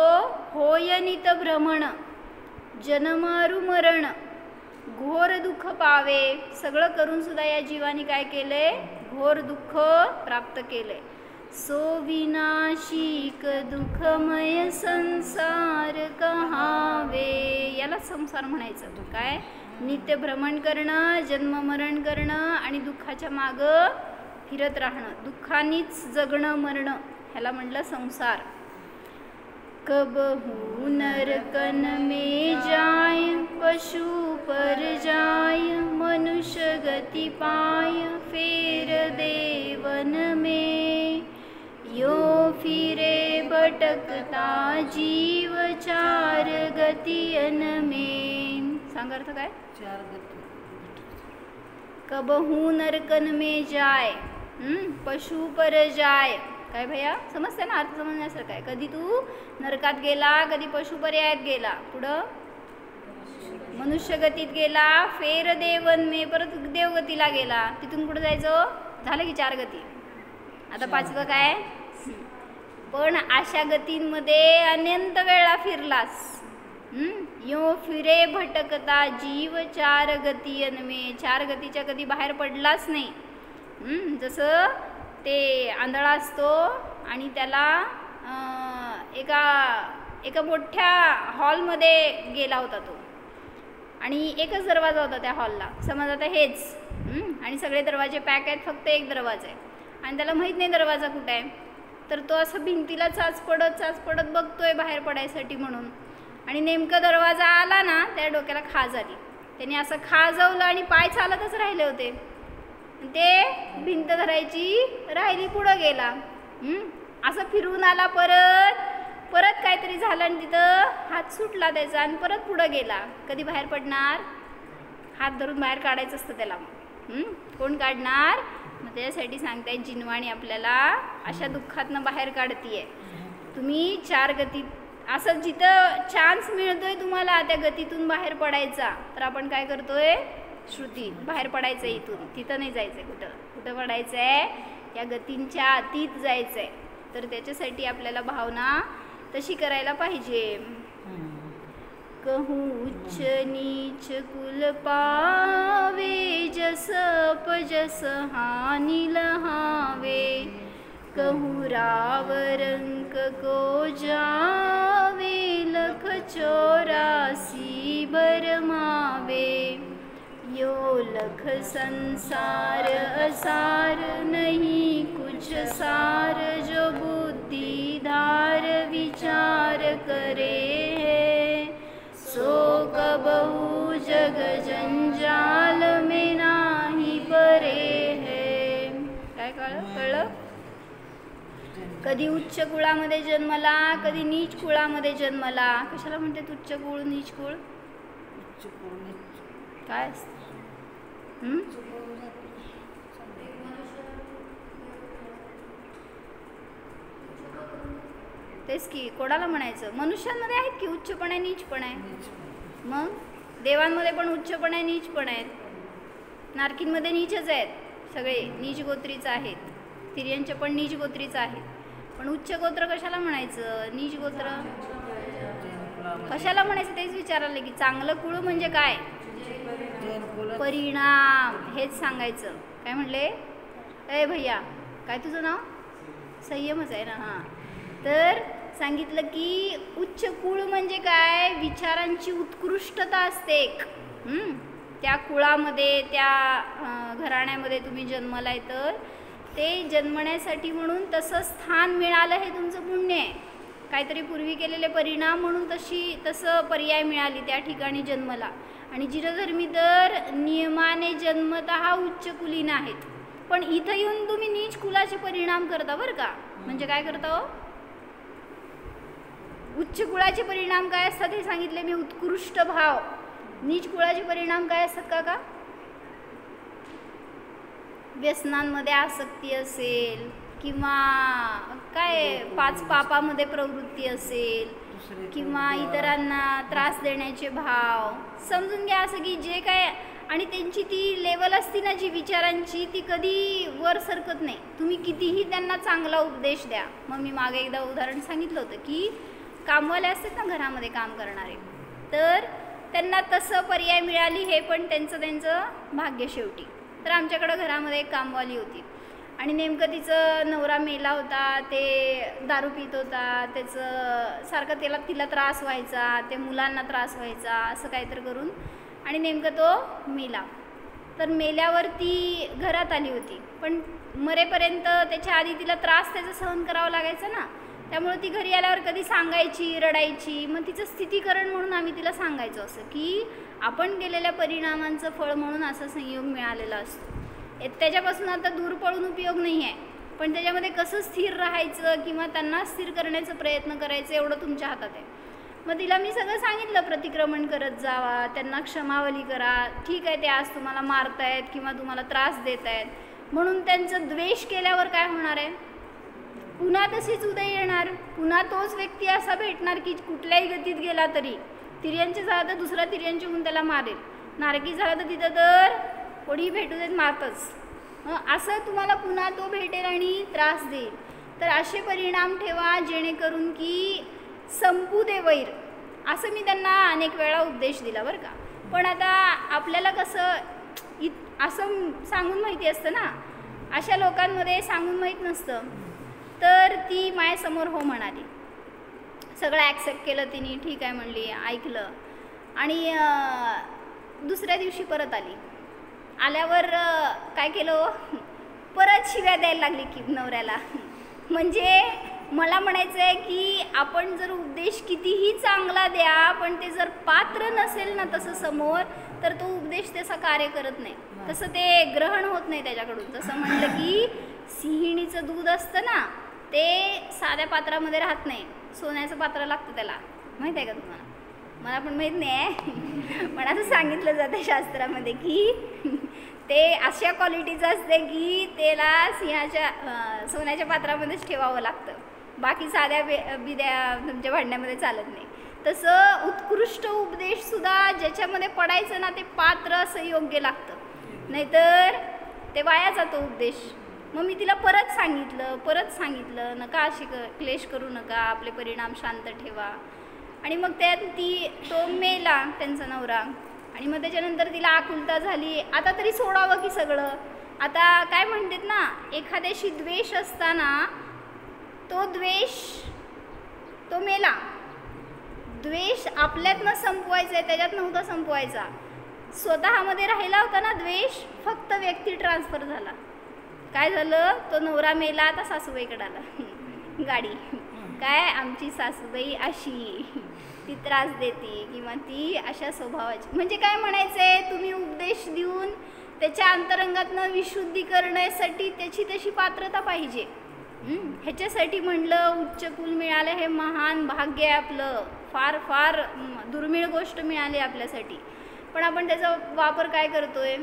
होय नित भ्रमण जन्मारू मरण घोर दुःख पावे. सगळं करून सुद्धा या जीवाने काय केलंय, घोर दुःख प्राप्त केलंय. सो विनाशिक दुःखमय संसार कहावे, याला संसार म्हणायचं. काय, नित्य भ्रमण करणं, जन्म मरण करणं आणि दुःखाच्या मागं फिरत राहणं, दुःखानीच जगणं मरणं, ह्याला म्हणलं संसार. कबहू नरकन में जाय, पशु पर जाय, मनुष्य गति पाय, फेर देवन में. यो फिरे भटकता जीव, चार गतियन में. सांग अर्थ काय? चार गती. कबहू नरकन में जाय, पशु पर जाय. काय भैया समजते ना अर्थ? समजण्यासारखं आहे. कधी तू नरकात गेला, कधी पशुपर्यायात गेला, पुढं मनुष्य गतीत गेला, फेर देवन मे, परत देवगतीला गेला, तिथून कुठं जायचं? झालं की 4 गती. आता 5वं काय? पण अशा गतींमध्ये अनंत वेळा फिरलास. यो फिरे भटकता जीव, 4 गतियन मे. 4 गतीच्या कधी बाहेर पडलाच नाही. जसं ते आंधळा असतो आणि त्याला एका मोठ्या हॉलमध्ये गेला होता तो, आणि एकच दरवाजा होता त्या हॉलला. समज आता हेच, आणि सगळे दरवाजे पॅक आहेत, फक्त एक दरवाजा आहे आणि त्याला माहीत नाही दरवाजा कुठे आहे. तर तो असं भिंतीला चाच पडत बघतोय बाहेर पडायसाठी म्हणून, आणि नेमका दरवाजा आला ना, त्या डोक्याला खाज आली. त्याने असं खाजवलं आणि पाय चालतच राहिले होते. ते भिंत धरायची राहिली, पुढं गेला. असं फिरून आला, परत काहीतरी झालं आणि तिथं हात सुटला त्याचा आणि परत पुढं गेला. कधी बाहेर पडणार? हात धरून बाहेर काढायचं असतं त्याला. कोण काढणार? मग त्याच्यासाठी सांगताय जिनवाणी आपल्याला अशा दुःखातनं बाहेर काढतीये. तुम्ही 4 गती, असं जिथं चान्स मिळतोय तुम्हाला त्या गतीतून बाहेर पडायचा, तर आपण काय करतोय? श्रुती, बाहेर पडायचं इथून, तिथं नाही जायचंय. कुठं पडायचं आहे? या गतींच्या अतीत जायचं आहे. तर त्याच्यासाठी आपल्याला भावना तशी करायला पाहिजे. कहूँ उच्च नीच कुल पावे, जस पजस हानि लहावे. कहूँ राव रंक को जावे, लख 84 बरमावे. यो लख संसार असार, नहीं कुछ सार. जो बुद्धि धार विचार करे है, सो कबहू जग जंजाल में नाही परे है. काय कळलं? कधी उच्च कुळामध्ये जन्मला, कधी नीच कुळामध्ये जन्मला. कशाला म्हणते उच्च कुळ नीच कुळ? काय असतं? तेच की, कोणाला म्हणायचं? मनुष्यांमध्ये आहेत की उच्च पण आहे, नीच पण आहे. मग देवांमध्ये पण उच्च पण आहे, नीच पण आहेत. नारकींमध्ये नीचच आहेत, सगळे नीच गोत्रीच आहेत. तिर्यांचे पण नीच गोत्रीच आहेत. पण उच्च गोत्र कशाला म्हणायचं? नीच गोत्र कशाला म्हणायचं तेच विचारायला की चांगलं कुळ म्हणजे काय? परिणाम, हेच सांगायचं. काय म्हणले? ए भैया, काय तुझं नाव? संयमच आहे ना? हां. तर सांगितलं की उच्च कुळ म्हणजे काय? विचारांची उत्कृष्टता असते एक. त्या कुळामध्ये, त्या घराण्यामध्ये तुम्ही जन्मलाय, तर ते जन्मण्यासाठी म्हणून तसं स्थान मिळालं हे तुमचं पुण्य आहे. काहीतरी पूर्वी केलेले परिणाम म्हणून तसं पर्याय मिळाली, त्या ठिकाणी जन्मला. आणि जिरधर्मी तर नियमाने जन्मतः उच्च कुलीन आहेत, पण इथं येऊन तुम्ही नीच कुलाचे परिणाम करता बरं का. म्हणजे काय करता हो? उच्च कुळाचे परिणाम काय असतात हे सांगितले मी, उत्कृष्ट भाव. नीच कुळाचे परिणाम काय असतात का? व्यसनांमध्ये आसक्ती असेल, किंवा काय 5 पापामध्ये प्रवृत्ती असेल, किंवा इतरांना त्रास देण्याचे भाव. समजून घ्या असं की जे काय, आणि त्यांची ती लेवल असती ना जी विचारांची, ती कधी वर सरकत नाही. तुम्ही कितीही त्यांना चांगला उपदेश द्या. मग मी मागे एकदा उदाहरण सांगितलं होतं की कामवाले असतात ना घरामध्ये काम करणारे, तर त्यांना तसं पर्याय मिळाली, हे पण त्यांचं भाग्य शेवटी. तर आमच्याकडं घरामध्ये एक कामवाली होती, आणि नेमकं तिचं नवरा मेला होता. ते दारू पित होता, त्याचं सारखं तिला त्रास व्हायचा, ते मुलांना त्रास व्हायचा, असं काहीतरी करून, आणि नेमकं तो मेला. तर मेल्यावर ती घरात आली होती, पण मरेपर्यंत त्याच्या आधी तिला त्रास त्याचा सहन करावा लागायचा ना, त्यामुळे ती घरी आल्यावर कधी सांगायची, रडायची. मग तिचं स्थितीकरण म्हणून आम्ही तिला सांगायचो असं की आपण केलेल्या परिणामांचं फळ म्हणून असा संयोग मिळालेला असतो. त्याच्यापासून आता दूर पळून उपयोग नाही आहे, पण त्याच्यामध्ये कसं स्थिर राहायचं किंवा त्यांना स्थिर करण्याचा प्रयत्न करायचं एवढं तुमच्या हातात आहे. मग तिला मी सगळं सांगितलं, प्रतिक्रमण करत जावा, त्यांना क्षमावली करा. ठीक आहे, ते आज तुम्हाला मारतायत किंवा तुम्हाला त्रास देत आहेत म्हणून त्यांचं द्वेष केल्यावर काय होणार आहे, पुन्हा तशीच उदय येणार, पुन्हा तोच व्यक्ती असा भेटणार की कुठल्याही गतीत गेला तरी तिर्यांचे झाला तर दुसरा तिर्यांचे होऊन त्याला मारेल, नारकी झाला तर तिथं तर कोणी भेटू देत मारतच. असं तुम्हाला पुन्हा तो भेटेल आणि त्रास देईल. तर असे परिणाम ठेवा जेणेकरून की संपू दे वैर, असं मी त्यांना अनेक वेळा उपदेश दिला बरं का. पण आता आपल्याला कसं असं सांगून माहिती असतं ना, अशा लोकांमध्ये सांगून माहीत नसतं. तर ती माझ्यासमोर हो म्हणाली, सगळं ॲक्सेप्ट केलं तिने, ठीक आहे म्हणली, ऐकलं. आणि दुसऱ्या दिवशी परत आली. आल्यावर काय केलं, परत शिव्या द्यायला लागली की नवऱ्याला. म्हणजे मला म्हणायचं आहे की आपण जर उपदेश कितीही चांगला द्या, पण ते जर पात्र नसेल ना तसं समोर, तर तो उपदेश तसा कार्य करत नाही, तसं ते ग्रहण होत नाही त्याच्याकडून. जसं म्हटलं की सिंहिणीचं दूध असतं ना, ते साध्या पात्रामध्ये राहत नाही, सोन्याचं पात्र लागतं त्याला, माहीत आहे का तुम्हाला? मला पण माहीत नाही आहे, पण असं सांगितलं जातं शास्त्रामध्ये की ते अशा क्वालिटीचं असते की त्याला सोन्याच्या पात्रामध्येच ठेवावं लागतं, बाकी साध्या बिद्या तुमच्या भांड्यामध्ये चालत नाही. तसं उत्कृष्ट उपदेशसुद्धा ज्याच्यामध्ये पडायचं ना ते पात्र असं योग्य लागतं, नाहीतर ते वाया जातो उपदेश. मग मी तिला परत सांगितलं नका अशी क्लेश करू नका, आपले परिणाम शांत ठेवा. आणि मग त्यात तो मेला त्यांचा नवरा. आणि मग त्याच्यानंतर तिला आकुलता झाली, आता तरी सोडावं की सगळं. आता काय म्हणतात ना, एखाद्याशी द्वेष असताना तो द्वेष तो मेला. द्वेष आपल्यातनं संपवायचा आहे, त्याच्यात नव्हता संपवायचा. स्वतःमध्ये राहिला होता ना द्वेष, फक्त व्यक्ती ट्रान्सफर झाला. काय झालं, तो नवरा मेला, आता सासूबाईकडे आला गाडी. काय आमची सासूबाई अशी, ती त्रास देते किंवा ती अशा स्वभावाची. म्हणजे काय म्हणायचं आहे, तुम्ही उपदेश देऊन त्याच्या अंतरंगातनं विशुद्धी करण्यासाठी त्याची तशी पात्रता पाहिजे. ह्याच्यासाठी म्हणलं उच्च कुल मिळालं हे महान भाग्य आहे आपलं, फार फार दुर्मिळ गोष्ट मिळाली आपल्यासाठी. पण आपण त्याचा वापर काय करतोय,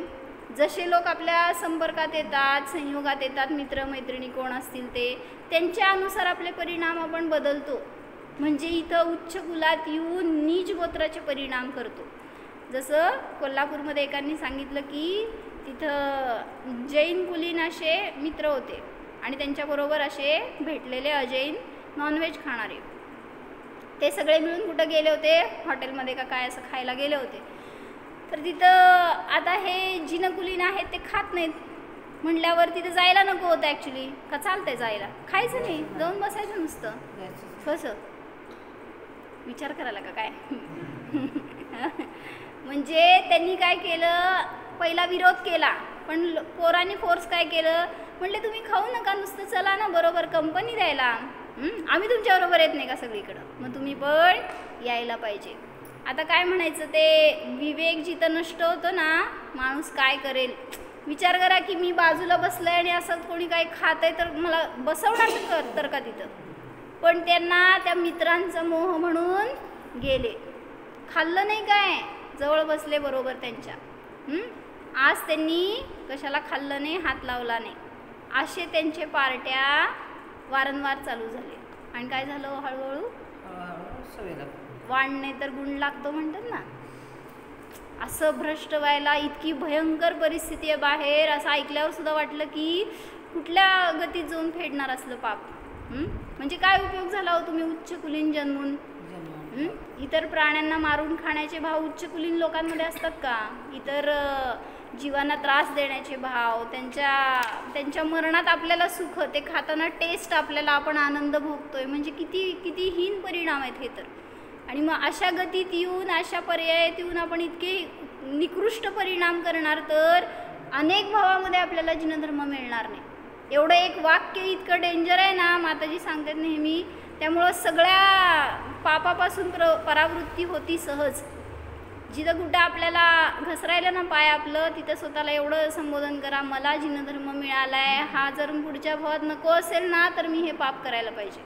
जसे लोक आपल्या संपर्कात येतात, संयोगात येतात, मित्रमैत्रिणी कोण असतील ते, त्यांच्या अनुसार आपले परिणाम आपण बदलतो. म्हणजे इथं उच्च कुलात येऊन नीच गोत्राचे परिणाम करतो. जसं कोल्हापूरमध्ये एकांनी सांगितलं की तिथं जैन कुलीन असे मित्र होते आणि त्यांच्याबरोबर असे भेटलेले अजैन नॉनव्हेज खाणारे, ते सगळे मिळून कुठं गेले होते, हॉटेलमध्ये का काय असं खायला गेले होते. तर तिथं आता हे जिनकुलीन आहेत ते खात नाहीत म्हटल्यावर तिथं जायला नको होतं ॲक्च्युली. का चालतंय जायला, खायचं नाही, जाऊन बसायचं नुसतं. कसं विचार करायला का काय म्हणजे त्यांनी काय केलं, पहिला विरोध केला, पण पोरांनी फोर्स काय केलं, म्हटले तुम्ही खाऊ नका, नुसतं चला ना बरोबर कंपनी द्यायला, आम्ही तुमच्याबरोबर येत नाही का सगळीकडं, मग तुम्ही पण यायला पाहिजे. आता काय म्हणायचं, ते विवेक जिथं नष्ट होतं ना, माणूस काय करेल. विचार करा की मी बाजूला बसलं आहे आणि असं कोणी काही खात आहे तर मला बसवणार तर का तिथं. पण त्यांना त्या मित्रांचा मोह म्हणून गेले, खाल्लं नाही काय, जवळ बसले बरोबर त्यांच्या. आज त्यांनी कशाला खाल्लं नाही, हात लावला नाही, असे त्यांचे पार्ट्या वारंवार चालू झाले. आणि काय झालं, हळूहळू वाढणे तर गुण लागतो म्हणतात ना, असं भ्रष्ट व्हायला इतकी भयंकर परिस्थिती आहे बाहेर. असं ऐकल्यावर सुद्धा वाटलं की कुठल्या गतीत जाऊन फेडणार असलं पाप. म्हणजे काय उपयोग झाला हो तुम्ही उच्च कुलीन जन्मून. इतर प्राण्यांना मारून खाण्याचे भाव उच्च कुलीन लोकांमध्ये असतात का? इतर जीवांना त्रास देण्याचे भाव, त्यांच्या मरणात आपल्याला सुख, ते खाताना टेस्ट आपल्याला, आपण आनंद भोगतोय. म्हणजे किती हीन परिणाम आहेत हे तर. आणि मग अशा गतीत येऊन, अशा पर्यायात येऊन आपण इतके निकृष्ट परिणाम करणार तर अनेक भावामध्ये आपल्याला जिनधर्म मिळणार नाही. एवढं एक वाक्य इतकं डेंजर आहे ना, माताजी सांगतात नेहमी. त्यामुळं सगळ्या पापापासून परावृत्ती होती सहज. जिथं कुठं आपल्याला घसरायला ना पाय आपलं, तिथं स्वतःला एवढं संबोधन करा, मला जिनधर्म मिळाला आहे, हा जर पुढच्या भावात नको असेल ना तर मी हे पाप करायला पाहिजे.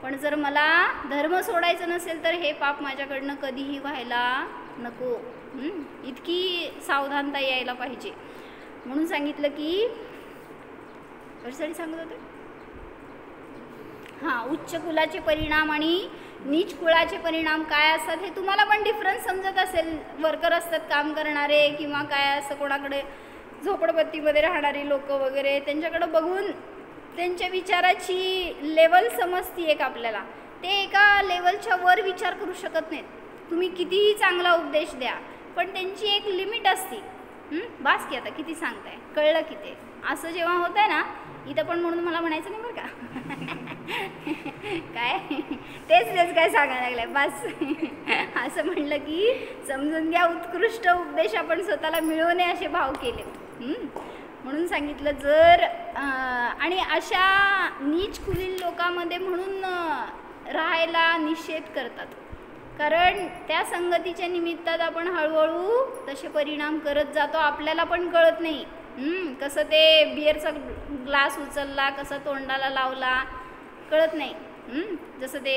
पण जर मला धर्म सोडायचं नसेल तर हे पाप माझ्याकडनं कधीही व्हायला नको. इतकी सावधानता यायला पाहिजे. म्हणून सांगितलं की कशासाठी सांगत होते, हां, उच्च कुलाचे परिणाम आणि नीच कुळाचे परिणाम काय असतात हे तुम्हाला पण डिफरन्स समजत असेल. वर्कर असतात काम करणारे किंवा काय असं कोणाकडे झोपडपट्टीमध्ये राहणारी लोक वगैरे, त्यांच्याकडे बघून त्यांच्या विचाराची लेवल समजती एक आपल्याला. ते एका लेवलच्या वर विचार करू शकत नाहीत. तुम्ही कितीही चांगला उपदेश द्या पण त्यांची एक लिमिट असते. बास की आता किती सांगताय, कळलं की ते असं जेव्हा होत आहे ना इथं पण, म्हणून मला म्हणायचं नाही बरं का काय तेच काय सांगायला लागलंय बस असं म्हणलं की समजून घ्या, उत्कृष्ट उपदेश आपण स्वतःला मिळवू नये असे भाव केले. म्हणून सांगितलं जर आणि अशा नीच कुलील लोकांमध्ये म्हणून राहायला निषेध करतात, कारण त्या संगतीच्या निमित्तात आपण हळूहळू तसे परिणाम करत जातो, आपल्याला पण कळत नाही. कसं ते बिअरचा ग्लास उचलला, कसा तोंडाला लावला कळत नाही. जसं ते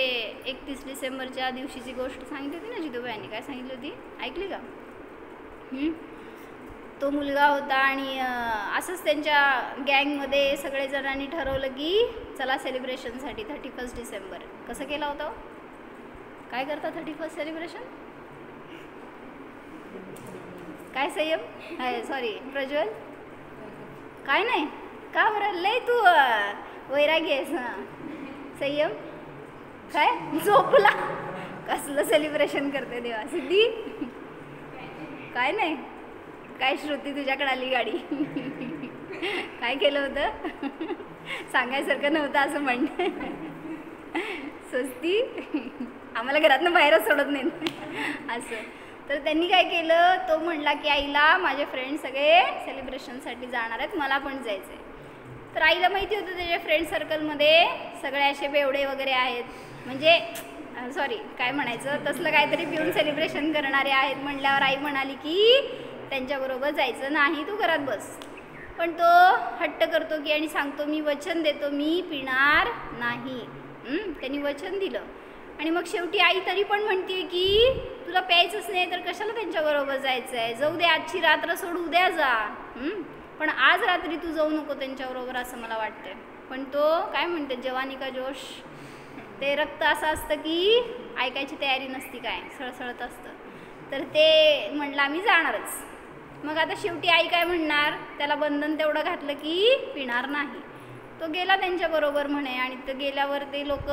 31 डिसेंबरच्या दिवशीची गोष्ट सांगितली होती ना जिदूबाईंनी, काय सांगितली होती ऐकली का? तो मुलगा होता आणि असंच त्यांच्या गँगमध्ये सगळेजणांनी ठरवलं की चला सेलिब्रेशनसाठी 31 डिसेंबर. कसं केला होता, काय करता 31 सेलिब्रेशन, काय संयम, सॉरी प्रज्वल, काय नाही का बरं, लय तू वैरागी आहेस. संयम काय झोपला, कसलं सेलिब्रेशन करते देवा. सिद्धी काय नाही, काय श्रुती तुझ्याकडे आली गाडी काय केलं होतं सांगायसारखं नव्हतं असं म्हण. स्वस्ती आम्हाला घरातनं बाहेरच सोडत नाही असं. तर त्यांनी काय केलं, तो म्हणला की आईला माझे फ्रेंड सगळे सेलिब्रेशनसाठी जाणार आहेत, मला पण जायचं आहे. तर आईला माहिती होतं त्याच्या फ्रेंड सर्कलमध्ये सगळे असे बेवडे वगैरे आहेत, म्हणजे सॉरी काय म्हणायचं तसलं काहीतरी पिऊन सेलिब्रेशन करणारे आहेत. म्हणल्यावर आई म्हणाली की त्यांच्याबरोबर जायचं नाही, तू घरात बस. पण तो हट्ट करतो की आणि सांगतो मी वचन देतो मी पिणार नाही. त्यांनी वचन दिलं आणि मग शेवटी आई तरी पण म्हणते की तुला प्यायचंच नाही तर कशाला त्यांच्याबरोबर जायचं आहे, जाऊ दे आजची रात्र सोड उद्या जा, पण आज रात्री तू जाऊ नको त्यांच्याबरोबर असं मला वाटतंय. पण तो काय म्हणते जवानी का जोश, ते रक्त असं असतं की ऐकायची तयारी नसती, काय सळसळत असतं. तर ते म्हणलं आम्ही जाणारच. मग आता शेवटी आई काय म्हणणार, त्याला बंधन तेवढं घातलं की पिणार नाही. तो गेला त्यांच्याबरोबर म्हणे आणि तो गेल्यावर ते लोक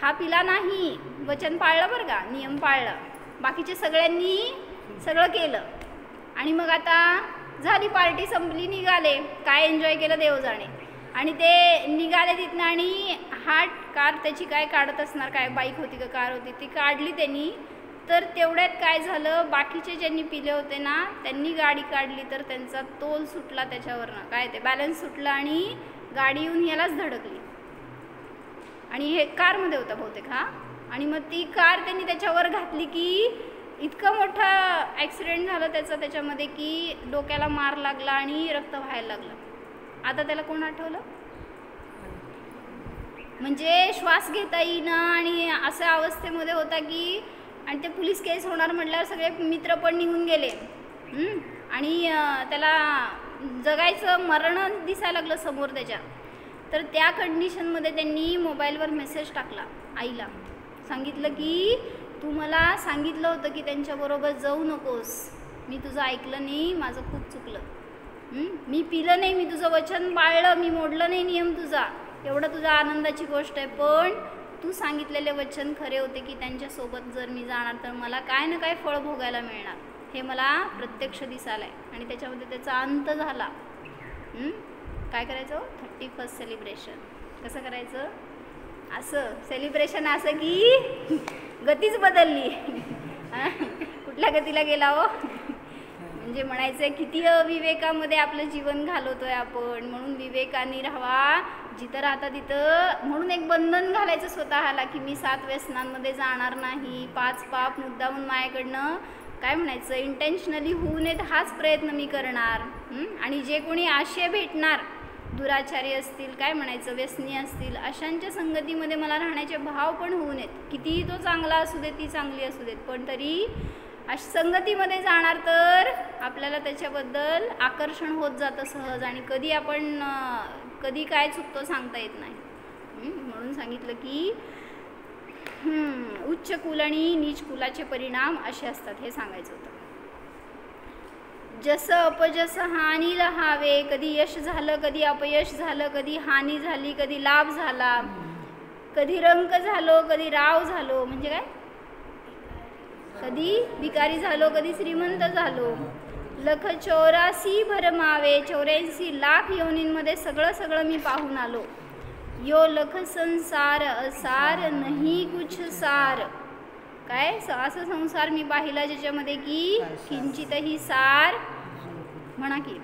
हा पिला नाही, वचन पाळलं बरं का, नियम पाळला. बाकीचे सगळ्यांनी सगळं केलं आणि मग आता झाली पार्टी संपली, निघाले. काय एन्जॉय केलं देव जाणे. आणि ते निघाले तिथनं आणि हा कार त्याची काय काढत असणार, काय बाईक होती का कार होती ती काढली त्यांनी. तर तेवढ्यात काय झालं, बाकीचे ज्यांनी पिले होते ना त्यांनी गाडी काढली तर त्यांचा तोल सुटला त्याच्यावरनं, काय ते बॅलन्स सुटला आणि गाडी येऊन यालाच धडकली. आणि हे कारमध्ये होता बहुतेक हा. आणि मग ती कार त्यांनी त्याच्यावर घातली की इतका मोठा ॲक्सिडेंट झाला त्याचा त्याच्यामध्ये की डोक्याला मार लागला आणि रक्त व्हायला लागलं. आता त्याला कोण आठवलं, म्हणजे श्वास घेता येईना आणि अशा अवस्थेमध्ये होता की, आणि ते पोलीस केस होणार म्हटल्यावर सगळे मित्र पण निघून गेले आणि त्याला जगायचं मरण दिसायला लागलं समोर त्याच्या. तर त्या कंडिशनमध्ये त्यांनी मोबाईलवर मेसेज टाकला आईला, सांगितलं की तू मला सांगितलं होतं की त्यांच्याबरोबर जाऊ नकोस, मी तुझं ऐकलं नाही, माझं खूप चुकलं, मी पिलं नाही, मी तुझं वचन पाळलं, मी मोडलं नाही नियम तुझा, एवढं तुझा आनंदाची गोष्ट आहे. पण तू सांगितलेले वचन खरे होते की त्यांच्यासोबत जर मी जाणार तर मला काय ना काय फळ भोगायला मिळणार, हे मला प्रत्यक्ष दिसायला आहे. आणि त्याच्यामध्ये त्याचा अंत झाला. काय करायचं 31 सेलिब्रेशन कसं करायचं, असं सेलिब्रेशन असं की गतीच बदलली. कुठल्या गतीला गेला हो, म्हणजे म्हणायचंय किती अविवेकामध्ये आपलं जीवन घालवतोय आपण. म्हणून विवेकाने राहावा, जिथं राहता तिथं. म्हणून एक बंधन घालायचं स्वतःला की मी 7 व्यसनांमध्ये जाणार नाही, 5 पाप मुद्दामून माझ्याकडनं काय म्हणायचं इंटेन्शनली होऊ नयेत हाच प्रयत्न मी करणार. आणि जे कोणी आशय भेटणार, दुराचारी असतील, काय म्हणायचं व्यसनी असतील, अशांच्या संगतीमध्ये मला राहण्याचे भाव पण होऊ नयेत. कितीही तो चांगला असू देत, ती चांगली असू देत, पण तरी अशा संगतीमध्ये जाणार तर आपल्याला त्याच्याबद्दल आकर्षण होत जातं सहज. आणि कधी आपण कधी काय चुकतो सांगता येत नाही. म्हणून सांगितलं की उच्च कुल आणि नीच कुलाचे परिणाम असे असतात, हे सांगायचं होतं. जसं अपजस हानी लहावे, कधी यश झालं कधी अपयश झालं, कधी हानी झाली कधी लाभ झाला, कधी रंक झालो कधी राव झालो, म्हणजे काय कधी भिकारी झालो कधी श्रीमंत झालो. लख 84 भरमावे, 84 लाख योनींमध्ये सगळं मी पाहून आलो. यो लख संसार असार नाही कुछ सार, काय असं संसार मी पाहिला ज्याच्यामध्ये की किंचितही सार, म्हणा की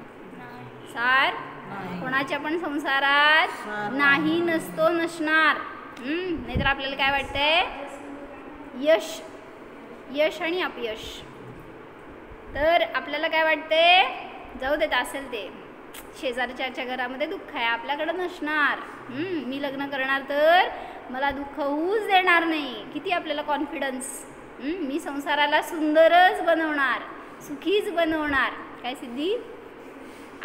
सार कोणाच्या पण संसारात नाही, नसतो, नसणार. नाहीतर आपल्याला काय वाटतंय यश आणि अपयश, तर आपल्याला काय वाटतंय जाऊ देत असेल ते शेजारच्या घरामध्ये दुःख आहे, आपल्याकडं नसणार. मी लग्न करणार तर मला दुःख होऊच देणार नाही. किती आपल्याला कॉन्फिडन्स. मी संसाराला सुंदरच बनवणार, सुखीच बनवणार. काय सिद्धी?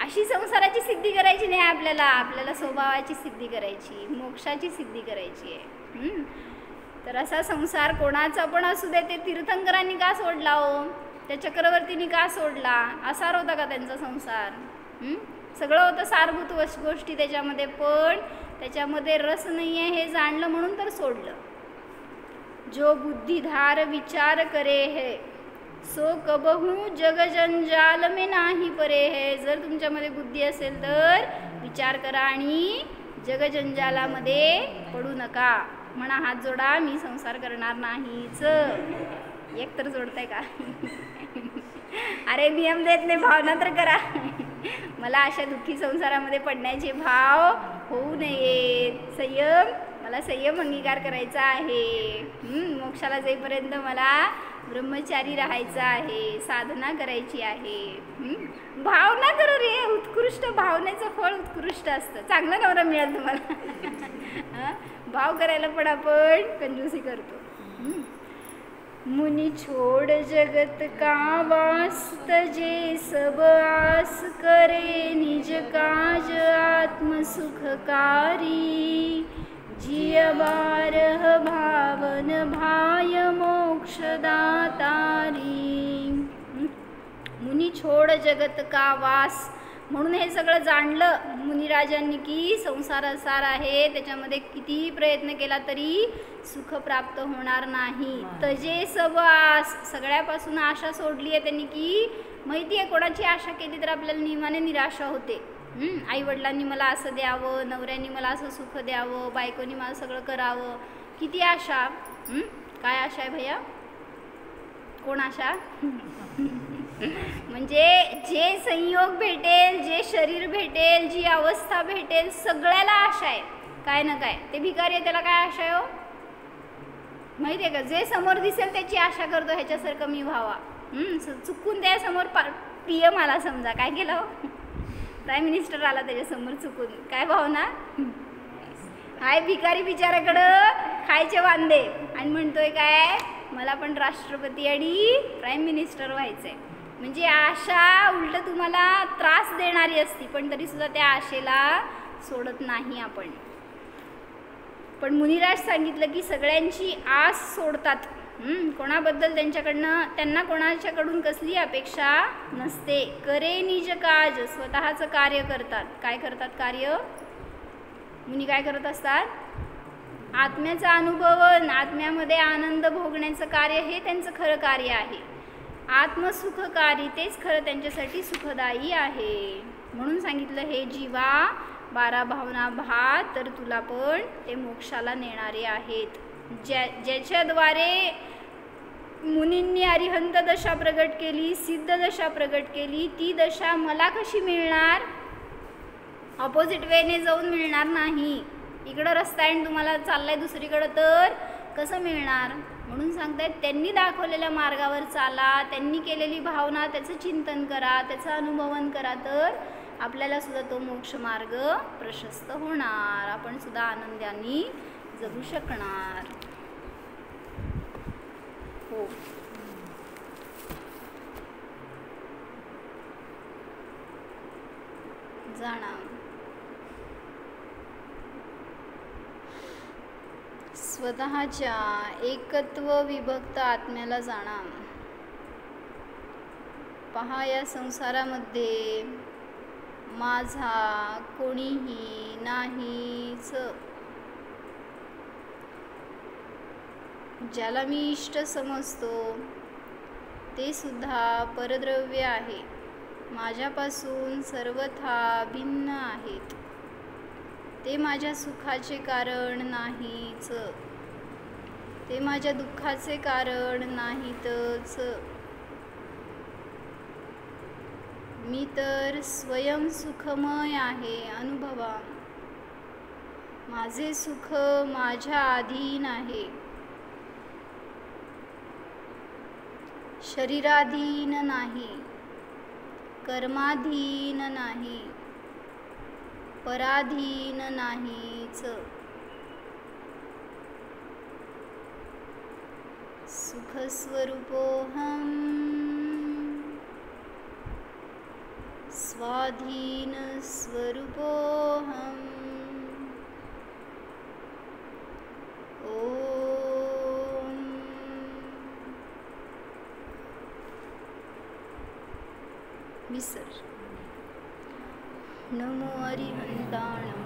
अशी संसाराची सिद्धी करायची नाही आपल्याला, आपल्याला स्वभावाची सिद्धी करायची, मोक्षाची सिद्धी करायची आहे. तर असा संसार कोणाचा पण असू दे, ते तीर्थंकरांनी का सोडला हो, त्या चक्रवर्तींनी का सोडला? असार होता का त्यांचा संसार? सगळं होतं सारभूत गोष्टी त्याच्यामध्ये, पण त्याच्यामध्ये रस नाही आहे हे जाणलं म्हणून तर सोडलं. जो बुद्धिधार विचार करे है सो कबहू जगजंजाल में नाही परे है. जर तुमच्यामध्ये बुद्धी असेल तर विचार करा आणि जगजंजालामध्ये पडू नका. म्हणा हात जोडा, मी संसार करणार नाहीच. एक तर जोडताय का? अरे नियम देत नाही, भावना तर करा. मला अशा दुःखी संसारामध्ये पडण्याचे भाव होऊ नयेत. संयम, मला संयम अंगीकार करायचा आहे. मोक्षाला जाईपर्यंत मला ब्रह्मचारी राहायचं आहे, साधना करायची आहे. भावना करा रे, उत्कृष्ट भावनेचं फळ उत्कृष्ट असतं. चांगला नवरा मिळेल तुम्हाला. भाव करायला पण आपण कंजूसी करतो. मुनि छोड़ जगत का वास्त, जे सब आस करे निज काज आत्म सुखकारी. जिय बारह भावन भाय मोक्षदातारी. मुनि छोड़ जगत का वास, म्हणून हे सगळं जाणलं मुनिराजांनी की संसार असार आहे, त्याच्यामध्ये कितीही प्रयत्न केला तरी सुख प्राप्त होणार नाही. तजे सब आस, सगळ्यापासून आशा सोडली आहे त्यांनी. की माहिती आहे कोणाची आशा केली तर आपल्याला नियमाने निराशा होते. आईवडिलांनी मला असं द्यावं, नवऱ्यांनी मला असं सुख द्यावं, बायकोनी मला सगळं करावं, किती आशा. काय आशा आहे भैया? कोण आशा? म्हणजे जे संयोग भेटेल, जे शरीर भेटेल, जी अवस्था भेटेल, सगळ्याला आशा आहे काय ना काय. ते भिकारी आहे त्याला काय आशा आहे हो माहिती आहे का? जे समोर दिसेल त्याची आशा करतो ह्याच्यासारखं मी व्हावा. चुकून त्यासमोर PM आला समजा, काय केलं हो? प्राईम मिनिस्टर आला त्याच्यासमोर चुकून, काय भावना? हाय भिकारी बिचाऱ्याकडं खायचे वांदे आणि म्हणतोय काय मला पण राष्ट्रपती आणि प्राईम मिनिस्टर व्हायचंय. म्हणजे आशा उलट तुम्हाला त्रास देणारी असती, पण तरी सुद्धा त्या आशेला सोडत नाही आपण. पण मुनिराज सांगितलं की सगळ्यांची आस सोडतात. कोणाबद्दल त्यांना कोणाच्याकडून कसली अपेक्षा नसते. करे निज काज, स्वतःचं कार्य करतात. काय करतात कार्य? मुनी काय करत असतात? आत्म्याचा अनुभवन, आत्म्यामध्ये आनंद भोगण्याचं कार्य हे त्यांचं खरं कार्य आहे. आत्मसुखकारी तेच खरं त्यांच्यासाठी सुखदायी आहे. म्हणून सांगितलं हे जीवा 12 भावना भा, तर तुला पण ते मोक्षाला नेणारे आहेत. ज्याच्याद्वारे मुनींनी अरिहंत दशा प्रगट केली, सिद्ध दशा प्रगट केली. ती दशा मला कशी मिळणार? ऑपोजिट वेने जाऊन मिळणार नाही. इकडं रस्ता आहे तुम्हाला चाललाय दुसरीकडं, तर कसं मिळणार? म्हणून सांगतायत त्यांनी दाखवलेल्या मार्गावर चाला, त्यांनी केलेली भावना त्याचं चिंतन करा, त्याचं अनुभवन करा, तर आपल्याला सुद्धा तो मोक्ष मार्ग प्रशस्त होणार. आपण सुद्धा आनंदाने जगू शकणार. हो. जाणा स्वतःच्या एकत्व विभक्त आत्म्याला जाणा. पहा, या संसारामध्ये माझा कोणीही नाहीच. ज्याला मी इष्ट समजतो ते सुद्धा परद्रव्य आहे, माझ्यापासून सर्वथा भिन्न आहेत. ते माझ्या सुखाचे कारण नाहीच, ते माझ्या दुःखाचे कारण नाहीतच. मी तर स्वयं सुखमय आहे. अनुभवा, माझे सुख माझ्या अधीन आहे, शरीराधीन नाही, कर्माधीन नाही, पराधीन नाहीच. सुखस्वरूपोऽहं स्वाधीन स्वरूपोऽहम्. ओम. विसर. नमो अरिहंताणं.